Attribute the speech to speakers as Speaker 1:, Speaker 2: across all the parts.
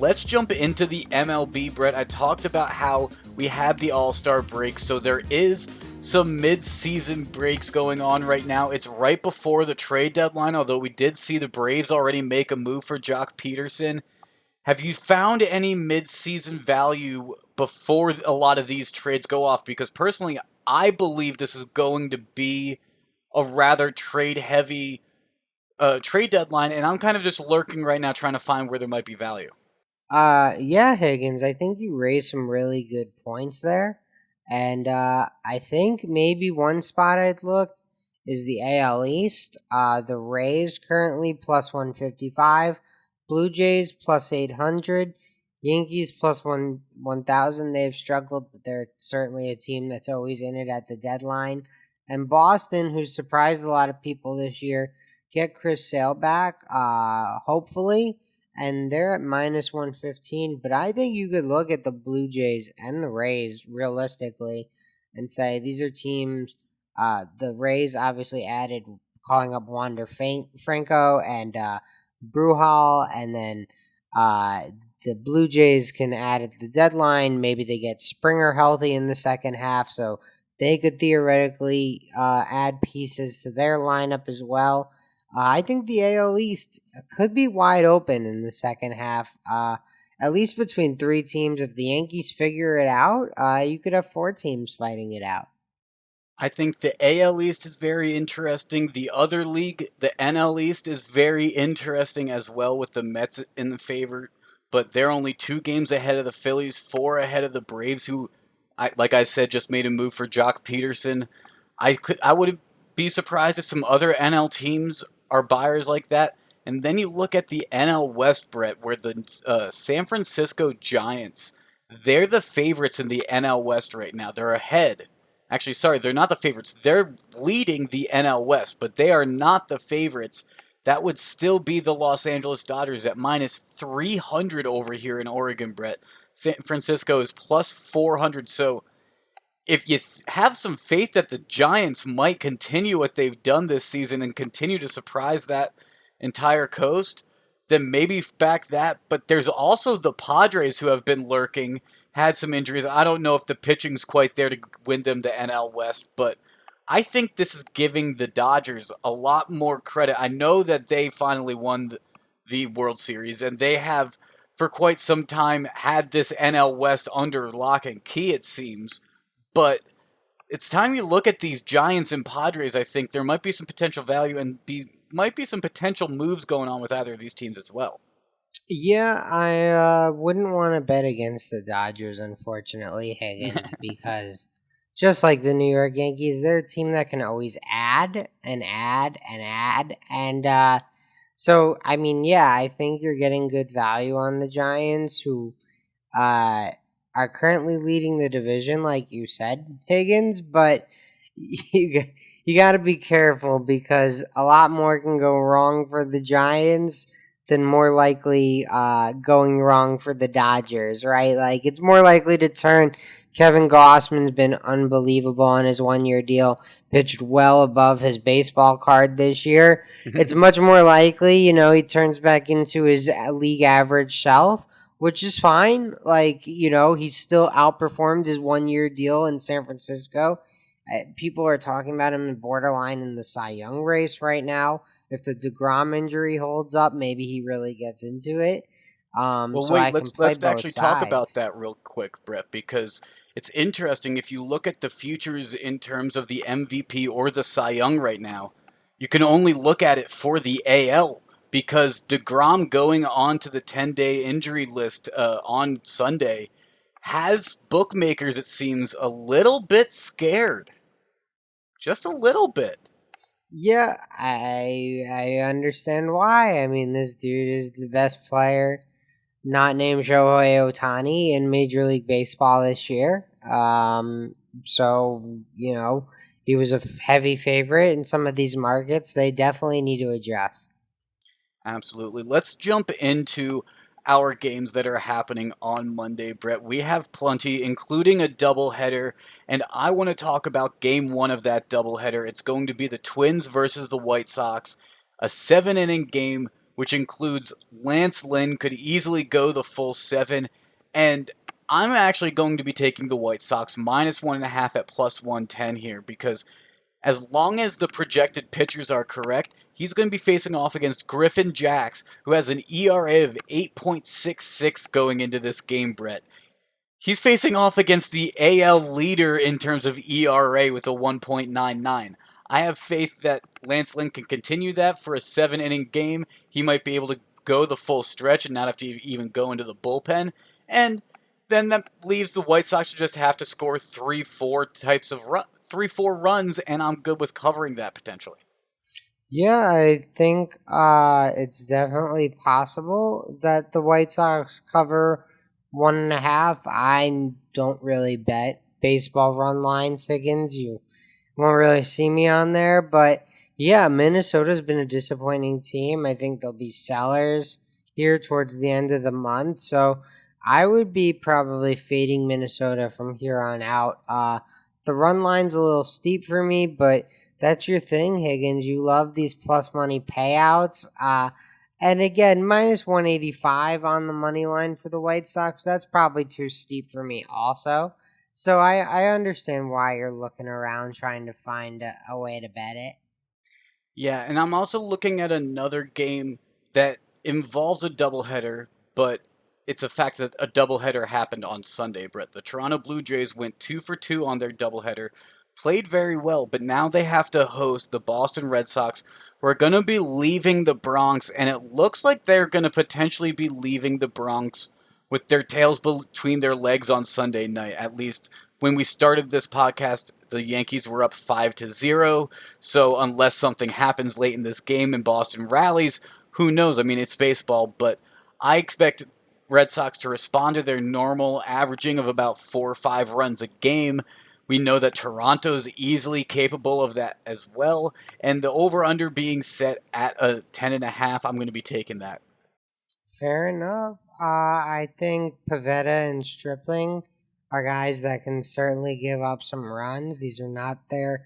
Speaker 1: let's jump into the MLB, Brett. I talked about how we had the All-Star break, so there is some mid-season breaks going on right now. It's right before the trade deadline, although we did see the Braves already make a move for Jock Peterson. Have you found any mid-season value before a lot of these trades go off? Because personally, I believe this is going to be a rather trade-heavy trade deadline, and I'm kind of just lurking right now trying to find where there might be value.
Speaker 2: Yeah, Higgins, I think you raised some really good points there. And I think maybe one spot I'd look is the AL East. The Rays currently plus 155, Blue Jays plus 800, Yankees plus 1,000. They've struggled, but they're certainly a team that's always in it at the deadline. And Boston, who surprised a lot of people this year, get Chris Sale back, hopefully, and they're at minus 115. But I think you could look at the Blue Jays and the Rays realistically and say these are teams. The Rays obviously added calling up Wander Franco and Bruhal, and then the Blue Jays can add at the deadline. Maybe they get Springer healthy in the second half, so they could theoretically add pieces to their lineup as well. I think the AL East could be wide open in the second half, at least between three teams. If the Yankees figure it out, you could have four teams fighting it out.
Speaker 1: I think the AL East is very interesting. The other league, the NL East, is very interesting as well, with the Mets in the favor, but they're only 2 games ahead of the Phillies, 4 ahead of the Braves, who, like I said, just made a move for Jock Peterson. I would be surprised if some other NL teams are buyers like that. And then you look at the NL West, Brett, where the San Francisco Giants, they're the favorites in the NL West right now. They're ahead. Actually, sorry, they're not the favorites. They're leading the NL West, but they are not the favorites. That would still be the Los Angeles Dodgers at minus 300 over here in Oregon, Brett. San Francisco is plus 400. So if you have some faith that the Giants might continue what they've done this season and continue to surprise that entire coast, then maybe back that. But there's also the Padres, who have been lurking, had some injuries. I don't know if the pitching's quite there to win them the NL West, but I think this is giving the Dodgers a lot more credit. I know that they finally won the World Series, and they have for quite some time had this NL West under lock and key, it seems. But it's time you look at these Giants and Padres. I think there might be some potential value and might be some potential moves going on with either of these teams as well.
Speaker 2: Yeah, I wouldn't want to bet against the Dodgers, unfortunately, Higgins, because just like the New York Yankees, they're a team that can always add and add and add. And so, I mean, yeah, I think you're getting good value on the Giants, who are currently leading the division, like you said, Higgins, but you got to be careful because a lot more can go wrong for the Giants than more likely going wrong for the Dodgers, right? Like, it's more likely to turn. Kevin Gossman's been unbelievable on his 1-year deal, pitched well above his baseball card this year. It's much more likely, he turns back into his league average self, which is fine. Like, he's still outperformed his 1-year deal in San Francisco. People are talking about him in borderline in the Cy Young race right now. If the DeGrom injury holds up, maybe he really gets into it.
Speaker 1: Well,
Speaker 2: So
Speaker 1: wait,
Speaker 2: I can play
Speaker 1: let's
Speaker 2: both
Speaker 1: actually talk about
Speaker 2: sides.
Speaker 1: that real quick, Brett, because it's interesting. If you look at the futures in terms of the MVP or the Cy Young right now, you can only look at it for the AL, because DeGrom going on to the 10-day injury list on Sunday has bookmakers, it seems, a little bit scared. Just a little bit.
Speaker 2: Yeah, I understand why. I mean, this dude is the best player not named Shohei Ohtani in Major League Baseball this year. So he was a heavy favorite in some of these markets. They definitely need to adjust.
Speaker 1: Absolutely. Let's jump into our games that are happening on Monday, Brett. We have plenty, including a doubleheader, and I want to talk about game one of that doubleheader. It's going to be the Twins versus the White Sox, a 7-inning game. which includes Lance Lynn could easily go the full 7, and I'm actually going to be taking the White Sox minus 1.5 at plus 110 here because as long as the projected pitchers are correct, he's going to be facing off against Griffin Jacks, who has an ERA of 8.66 going into this game, Brett. He's facing off against the AL leader in terms of ERA with a 1.99. I have faith that Lance Lynn can continue that for a 7 inning game. He might be able to go the full stretch and not have to even go into the bullpen. And then that leaves the White Sox to just have to score 3-4 runs, and I'm good with covering that potentially.
Speaker 2: Yeah, I think it's definitely possible that the White Sox cover 1.5. I don't really bet baseball run lines, Higgins. You won't really see me on there, but yeah, Minnesota's been a disappointing team. I think they'll be sellers here towards the end of the month, so I would be probably fading Minnesota from here on out. The run line's a little steep for me, but that's your thing, Higgins. You love these plus money payouts. And again, minus 185 on the money line for the White Sox. That's probably too steep for me, also. So I understand why you're looking around trying to find a way to bet it.
Speaker 1: Yeah, and I'm also looking at another game that involves a doubleheader, but it's a fact that a doubleheader happened on Sunday, Brett. The Toronto Blue Jays went 2 for 2 on their doubleheader, played very well, but now they have to host the Boston Red Sox, who are going to be leaving the Bronx, and it looks like they're going to potentially be leaving the Bronx with their tails between their legs on Sunday night. At least when we started this podcast, the Yankees were up 5-0. So unless something happens late in this game and Boston rallies, who knows? I mean, it's baseball, but I expect Red Sox to respond to their normal averaging of about 4 or 5 runs a game. We know that Toronto's easily capable of that as well, and the over/under being set at a 10.5, I'm going to be taking that.
Speaker 2: Fair enough. I think Pavetta and Stripling are guys that can certainly give up some runs. These are not the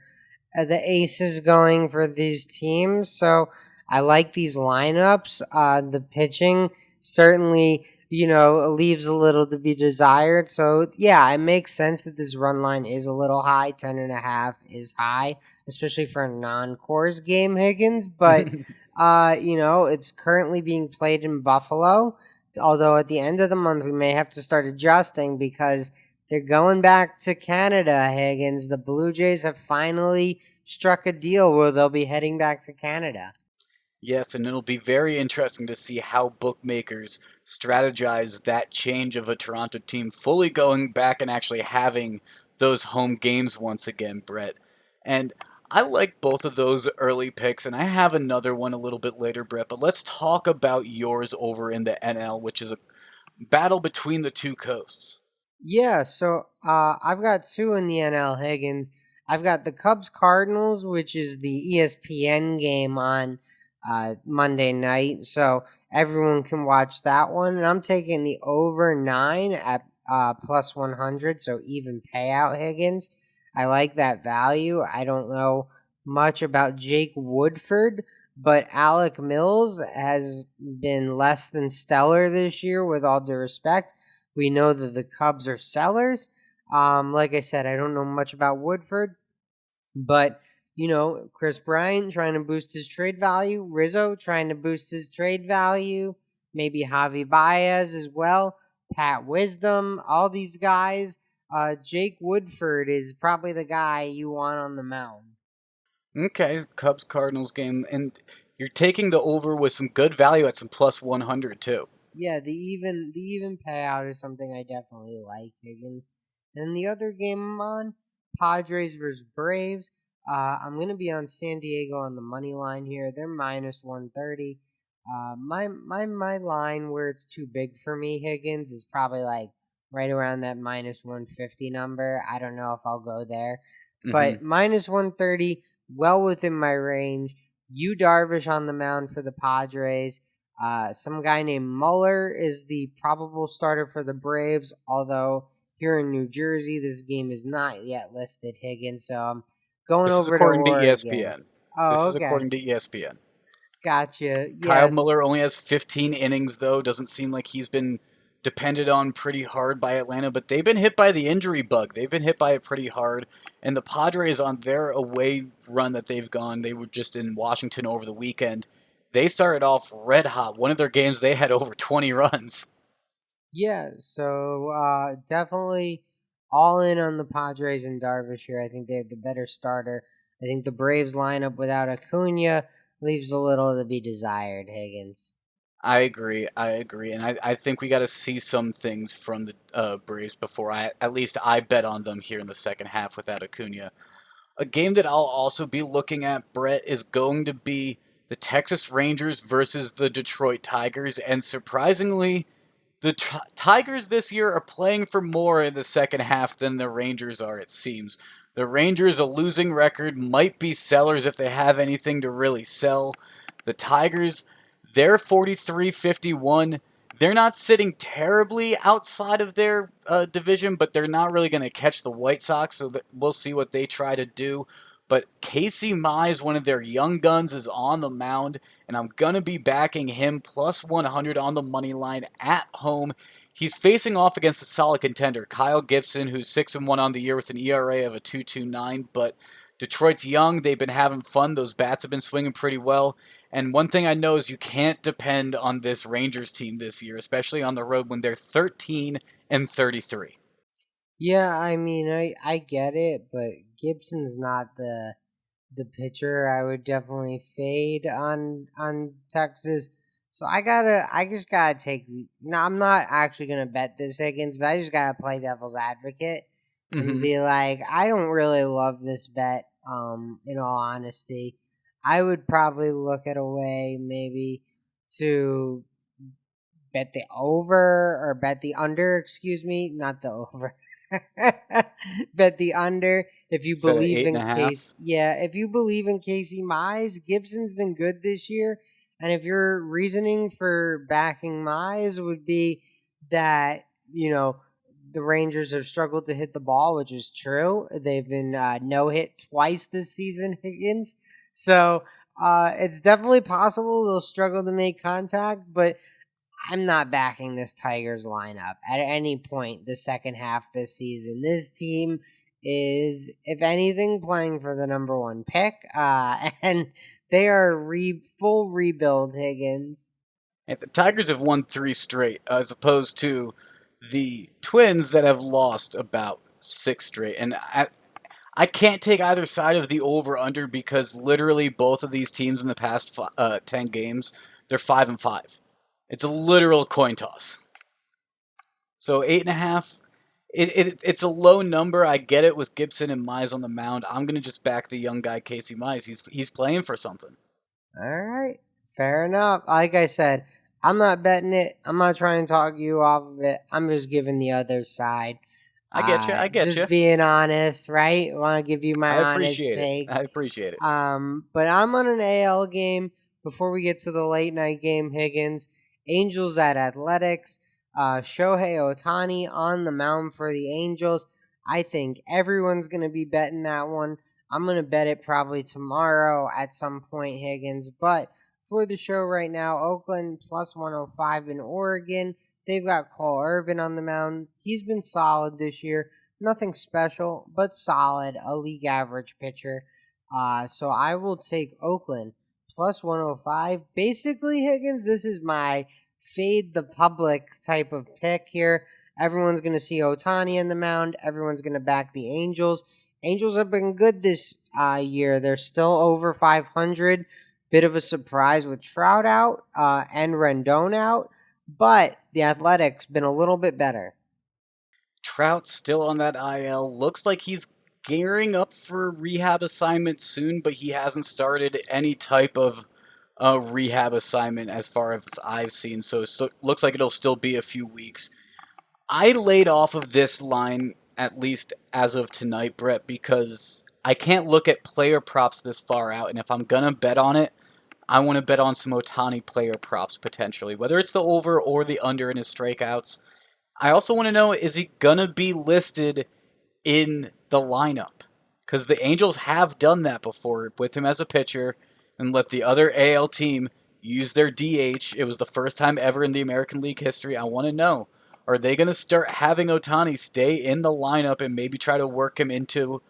Speaker 2: aces going for these teams. So I like these lineups. The pitching certainly, leaves a little to be desired. So yeah, it makes sense that this run line is a little high. 10.5 is high, especially for a non-cores game, Higgins. But it's currently being played in Buffalo. Although at the end of the month we may have to start adjusting because they're going back to Canada, Higgins. The Blue Jays have finally struck a deal where they'll be heading back to Canada.
Speaker 1: Yes, and it'll be very interesting to see how bookmakers strategize that change of a Toronto team fully going back and actually having those home games once again, Brett. And I like both of those early picks, and I have another one a little bit later, Brett, but let's talk about yours over in the NL, which is a battle between the two coasts.
Speaker 2: Yeah, so I've got two in the NL, Higgins. I've got the Cubs Cardinals, which is the ESPN game on Monday night, so everyone can watch that one. And I'm taking the over 9 at plus 100, so even payout, Higgins. I like that value. I don't know much about Jake Woodford, but Alec Mills has been less than stellar this year, with all due respect. We know that the Cubs are sellers. Like I said, I don't know much about Woodford, but Chris Bryant trying to boost his trade value, Rizzo trying to boost his trade value, maybe Javi Baez as well, Pat Wisdom, all these guys. Jake Woodford is probably the guy you want on the mound.
Speaker 1: Okay, Cubs Cardinals game, and you're taking the over with some good value at some plus 100 too.
Speaker 2: Yeah, the even payout is something I definitely like, Higgins. And the other game I'm on, Padres versus Braves. I'm gonna be on San Diego on the money line here. They're minus 130. My line where it's too big for me, Higgins, is probably like right around that minus 150 number. I don't know if I'll go there,
Speaker 1: Hmm.
Speaker 2: but minus 130, well within my range. You Darvish on the mound for the Padres. Some guy named Muller is the probable starter for the Braves, although here in New Jersey, this game is not yet listed, Higgins. So I'm going
Speaker 1: This is
Speaker 2: over to
Speaker 1: according to
Speaker 2: Oregon.
Speaker 1: ESPN. This
Speaker 2: Oh,
Speaker 1: is
Speaker 2: okay.
Speaker 1: according to ESPN.
Speaker 2: Gotcha.
Speaker 1: Kyle
Speaker 2: Yes.
Speaker 1: Muller only has 15 innings, though. Doesn't seem like he's been depended on pretty hard by Atlanta, but they've been hit by the injury bug. They've been hit by it pretty hard. And the Padres, on their away run that they've gone, they were just in Washington over the weekend. They started off red hot. One of their games, they had over 20 runs.
Speaker 2: Yeah, so definitely all in on the Padres and Darvish here. I think they have the better starter. I think the Braves lineup without Acuna leaves a little to be desired, Higgins.
Speaker 1: I agree. I agree, and I think we got to see some things from the Braves before at least I bet on them here in the second half without Acuna. A game that I'll also be looking at, Brett, is going to be the Texas Rangers versus the Detroit Tigers, and surprisingly, the Tigers this year are playing for more in the second half than the Rangers are. It seems the Rangers, a losing record, might be sellers if they have anything to really sell. The Tigers, they're 43-51. They're not sitting terribly outside of their division, but they're not really going to catch the White Sox, so we'll see what they try to do. But Casey Mize, one of their young guns, is on the mound, and I'm going to be backing him plus 100 on the money line at home. He's facing off against a solid contender, Kyle Gibson, who's 6-1 on the year with an ERA of a 2.29. But Detroit's young. They've been having fun. Those bats have been swinging pretty well. And one thing I know is you can't depend on this Rangers team this year, especially on the road when they're 13-33.
Speaker 2: Yeah, I mean, I get it, but Gibson's not the pitcher I would definitely fade on Texas. So I just gotta take. No, I'm not actually gonna bet this Higgins, but I just gotta play devil's advocate and
Speaker 1: Mm-hmm.
Speaker 2: be like, I don't really love this bet. In all honesty, I would probably look at a way maybe to bet the over or bet the under. Excuse me, not the over. Bet the under if you
Speaker 1: Set at
Speaker 2: believe
Speaker 1: eight and
Speaker 2: in
Speaker 1: a half.
Speaker 2: Case. Yeah, if you believe in Casey Mize, Gibson's been good this year, and if your reasoning for backing Mize would be that the Rangers have struggled to hit the ball, which is true. They've been no hit twice this season, Higgins. So it's definitely possible they'll struggle to make contact, but I'm not backing this Tigers lineup at any point the second half this season. This team is, if anything, playing for the number one pick, and they are full rebuild, Higgins.
Speaker 1: And the Tigers have won three straight, as opposed to the Twins that have lost about six straight. And I can't take either side of the over under because literally both of these teams in the past 10 games, they're 5-5. It's a literal coin toss. So 8.5. It's a low number. I get it with Gibson and Mize on the mound. I'm gonna just back the young guy Casey Mize. He's playing for something.
Speaker 2: All right, fair enough. Like I said, I'm not betting it. I'm not trying to talk you off of it. I'm just giving the other side.
Speaker 1: I get you. I get
Speaker 2: Just
Speaker 1: you.
Speaker 2: being honest, right? Want to give you my
Speaker 1: I
Speaker 2: honest
Speaker 1: appreciate it.
Speaker 2: take.
Speaker 1: I appreciate it.
Speaker 2: But I'm on an AL game before we get to the late night game, Higgins. Angels at Athletics. Shohei Otani on the mound for the Angels. I think everyone's going to be betting that one. I'm going to bet it probably tomorrow at some point, Higgins. But for the show right now, Oakland plus 105 in Oregon. They've got Cole Irvin on the mound. He's been solid this year. Nothing special, but solid. A league average pitcher. So I will take Oakland plus 105. Basically, Higgins, this is my fade the public type of pick here. Everyone's going to see Otani in the mound. Everyone's going to back the Angels. Angels have been good this year. They're still over 500. Bit of a surprise with Trout out and Rendon out. But the Athletics been a little bit better.
Speaker 1: Trout's still on that IL. Looks like he's gearing up for rehab assignment soon, but he hasn't started any type of rehab assignment as far as I've seen. So it looks like it'll still be a few weeks. I laid off of this line at least as of tonight, Brett, because I can't look at player props this far out. And if I'm gonna bet on it, I want to bet on some Otani player props potentially, whether it's the over or the under in his strikeouts. I also want to know, is he gonna be listed in the lineup? Because the Angels have done that before with him as a pitcher. and let the other AL team use their DH. It was the first time ever in the American League history. I want to know, are they going to start having Ohtani stay in the lineup and maybe try to work him into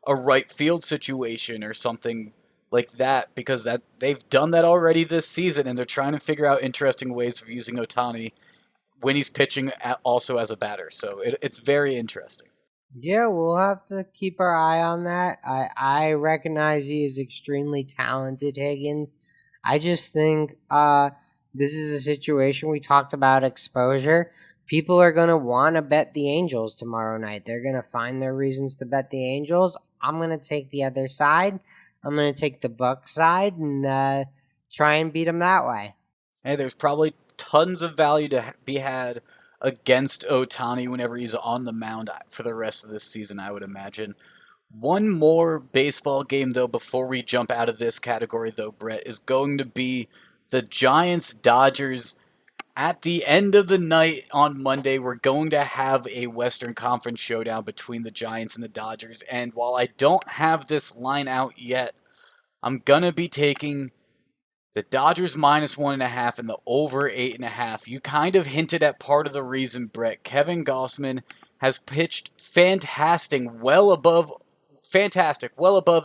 Speaker 1: a right field situation or something like that? Because that they've done that already this season, and they're trying to figure out interesting ways of using Ohtani when he's pitching also as a batter. So it's very interesting.
Speaker 2: Yeah, we'll have to keep our eye on that. I recognize he is extremely talented, Higgins. I just think this is a situation we talked about exposure. People are going to want to bet the Angels tomorrow night. They're going to find their reasons to bet the Angels. I'm going to take the other side. I'm going to take the Buck side and try and beat them that way.
Speaker 1: Hey, there's probably tons of value to be had against Otani whenever he's on the mound for the rest of this season, I would imagine. One more baseball game, though, before we jump out of this category, though, Brett, is going to be the Giants Dodgers. At the end of the night on Monday, we're going to have a Western Conference showdown between the Giants and the Dodgers. And while I don't have this line out yet, I'm going to be taking the Dodgers minus 1.5 and the over 8.5. You kind of hinted at part of the reason, Brett. Kevin Gossman has pitched fantastic, well above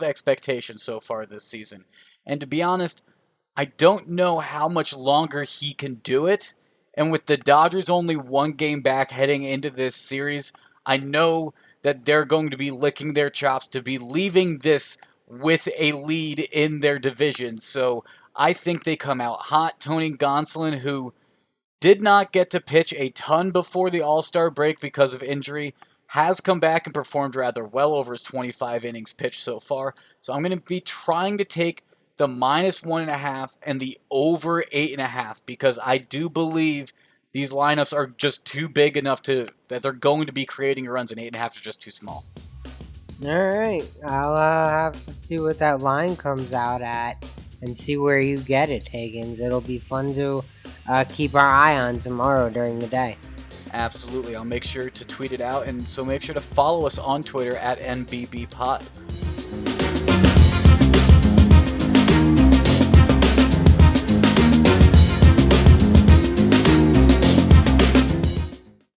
Speaker 1: expectations so far this season. And to be honest, I don't know how much longer he can do it. And with the Dodgers only one game back heading into this series, I know that they're going to be licking their chops to be leaving this with a lead in their division. So I think they come out hot. Tony Gonsolin, who did not get to pitch a ton before the All-Star break because of injury, has come back and performed rather well over his 25 innings pitched so far. So I'm going to be trying to take the minus 1.5 and the over 8.5 because I do believe these lineups are just too big enough that they're going to be creating runs, and 8.5 are just too small.
Speaker 2: All right, I'll have to see what that line comes out at and see where you get it, Higgins. It'll be fun to keep our eye on tomorrow during the day.
Speaker 1: Absolutely. I'll make sure to tweet it out, and so make sure to follow us on Twitter at NBBPod.